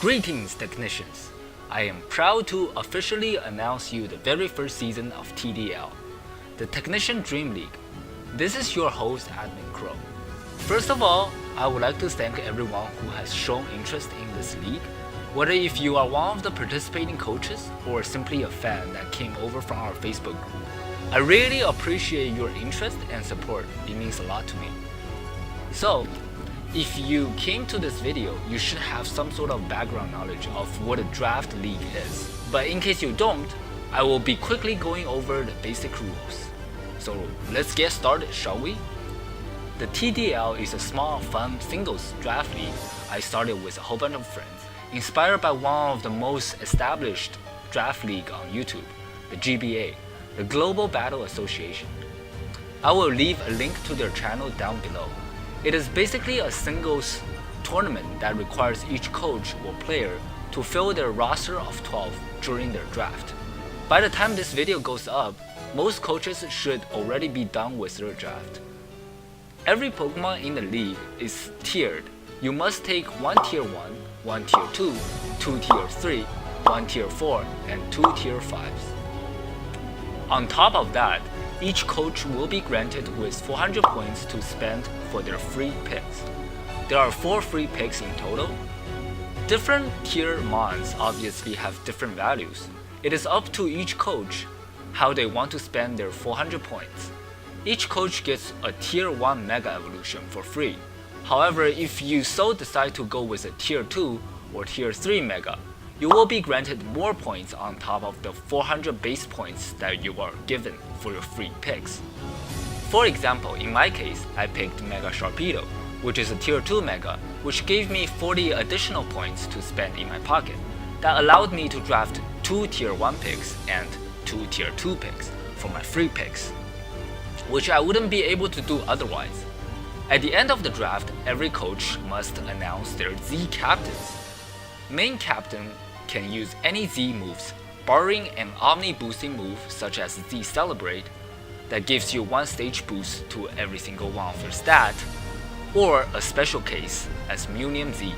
Greetings, technicians! I am proud to officially announce you the very first season of TDL, the Technician Dream League. This is your host, Admin Crow. First of all, I would like to thank everyone who has shown interest in this league, whether if you are one of the participating coaches or simply a fan that came over from our Facebook group. I really appreciate your interest and support. It means a lot to me. So, if you came to this video, you should have some sort of background knowledge of what a draft league is. But in case you don't, I will be quickly going over the basic rules. So let's get started, shall we? The TDL is a small, fun singles draft league I started with a whole bunch of friends, inspired by one of the most established draft league on YouTube, the GBA, the Global Battle Association. I will leave a link to their channel down below. It is basically a singles tournament that requires each coach or player to fill their roster of 12 during their draft. By the time this video goes up, most coaches should already be done with their draft. Every Pokemon in the league is tiered. You must take 1 Tier 1, 1 Tier 2, 2 Tier 3, 1 Tier 4, and 2 Tier 5s. On top of that, each coach will be granted with 400 points to spend for their free picks. There are 4 free picks in total. Different tier mons obviously have different values. It is up to each coach how they want to spend their 400 points. Each coach gets a Tier 1 Mega Evolution for free. However, if you so decide to go with a Tier 2 or Tier 3 Mega, you will be granted more points on top of the 400 base points that you are given for your free picks. For example, in my case, I picked Mega Sharpedo, which is a Tier 2 Mega, which gave me 40 additional points to spend in my pocket. That allowed me to draft 2 Tier 1 picks and 2 Tier 2 picks for my free picks, which I wouldn't be able to do otherwise. At the end of the draft, every coach must announce their Z captains. Main captain can use any Z moves, barring an Omni boosting move such as Z Celebrate that gives you 1 stage boost to every single one of your stat, or a special case as Munium Z.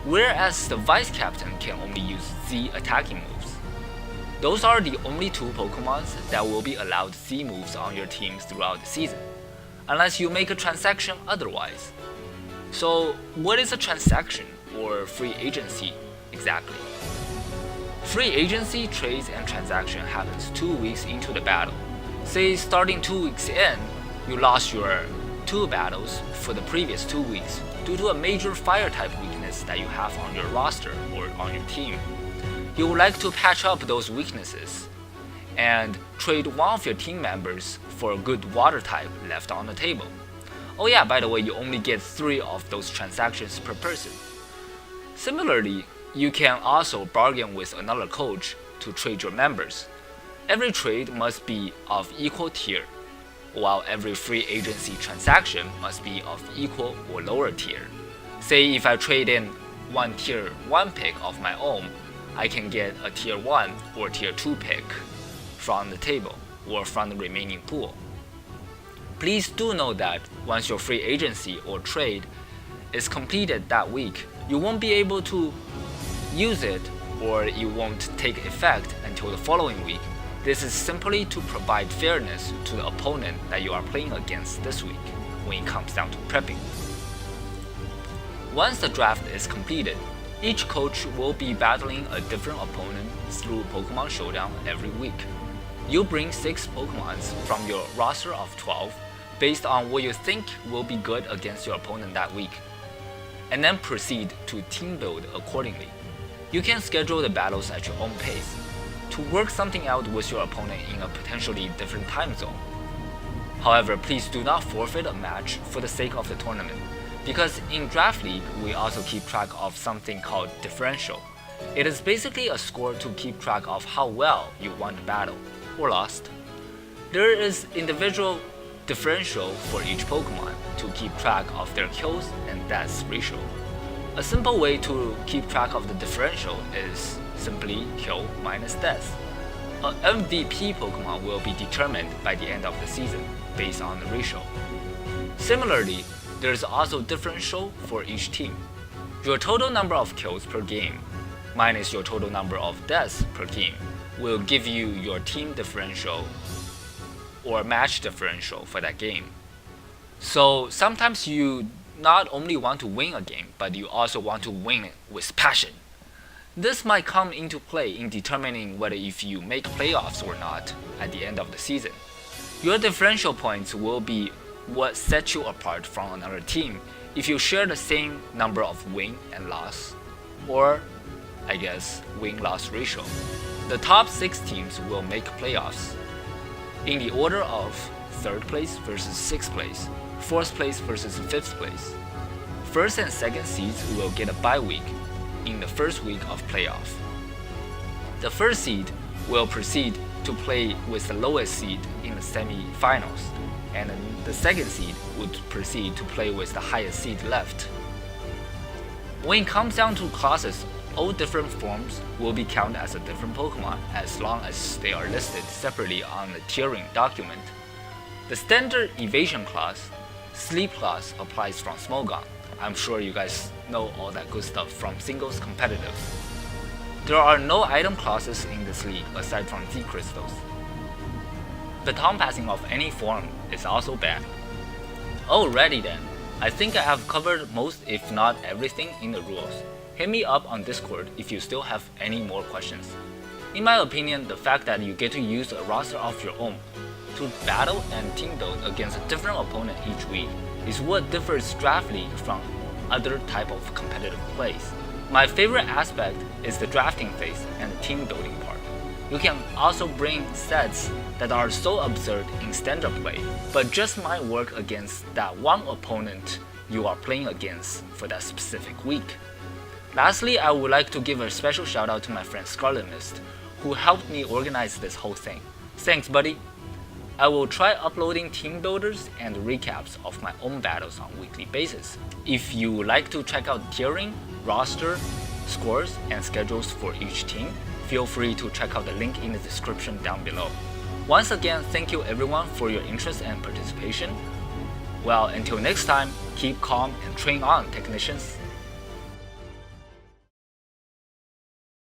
Whereas the vice captain can only use Z attacking moves. Those are the only 2 Pokemons that will be allowed Z moves on your team throughout the season, unless you make a transaction otherwise. So what is a transaction or free agency exactly? Free agency, trades, and transaction happens 2 weeks into the battle. Say starting 2 weeks in, you lost your 2 battles for the previous 2 weeks due to a major fire type weakness that you have on your roster or on your team. You would like to patch up those weaknesses and trade one of your team members for a good water type left on the table. Oh yeah, by the way, you only get 3 of those transactions per person. Similarly, you can also bargain with another coach to trade your members. Every trade must be of equal tier, while every free agency transaction must be of equal or lower tier. Say if I trade in 1 Tier 1 pick of my own, I can get a Tier 1 or Tier 2 pick from the table or from the remaining pool. Please do know that once your free agency or trade is completed that week, you won't be able to use it, or it won't take effect until the following week. This is simply to provide fairness to the opponent that you are playing against this week when it comes down to prepping. Once the draft is completed, each coach will be battling a different opponent through Pokemon Showdown every week. You bring 6 Pokemons from your roster of 12 based on what you think will be good against your opponent that week, and then proceed to team build accordingly. You can schedule the battles at your own pace to work something out with your opponent in a potentially different time zone. However, please do not forfeit a match for the sake of the tournament, because in Draft League we also keep track of something called differential. It is basically a score to keep track of how well you won the battle or lost. There is individual differential for each Pokemon to keep track of their kills and deaths ratio. A simple way to keep track of the differential is simply kill minus death. An MVP Pokemon will be determined by the end of the season based on the ratio. Similarly, there is also differential for each team. Your total number of kills per game minus your total number of deaths per game will give you your team differential or match differential for that game. So sometimes you not only want to win a game, but you also want to win it with passion. This might come into play in determining whether if you make playoffs or not at the end of the season. Your differential points will be what sets you apart from another team if you share the same number of win and loss, or I guess win-loss ratio. The top 6 teams will make playoffs in the order of 3rd place versus 6th place, 4th place versus 5th place. 1st and 2nd seeds will get a bye week in the first week of playoff. The 1st seed will proceed to play with the lowest seed in the semi-finals, and the 2nd seed would proceed to play with the highest seed left. When it comes down to classes, all different forms will be counted as a different Pokemon as long as they are listed separately on the tiering document. The standard evasion class, sleep class applies from Smogon. I'm sure you guys know all that good stuff from singles competitive. There are no item classes in this league aside from Z crystals. Baton passing of any form is also banned. Alrighty then, I think I have covered most if not everything in the rules. Hit me up on Discord if you still have any more questions. In my opinion, the fact that you get to use a roster of your own to battle and team build against a different opponent each week is what differs Draft League from other type of competitive plays. My favorite aspect is the drafting phase and the team building part. You can also bring sets that are so absurd in standard play, but just might work against that one opponent you are playing against for that specific week. Lastly, I would like to give a special shout out to my friend Scarlet Mist, who helped me organize this whole thing. Thanks, buddy! I will try uploading team builders and recaps of my own battles on a weekly basis. If you would like to check out tiering, roster, scores, and schedules for each team, feel free to check out the link in the description down below. Once again, thank you everyone for your interest and participation. Well, until next time, keep calm and train on, technicians.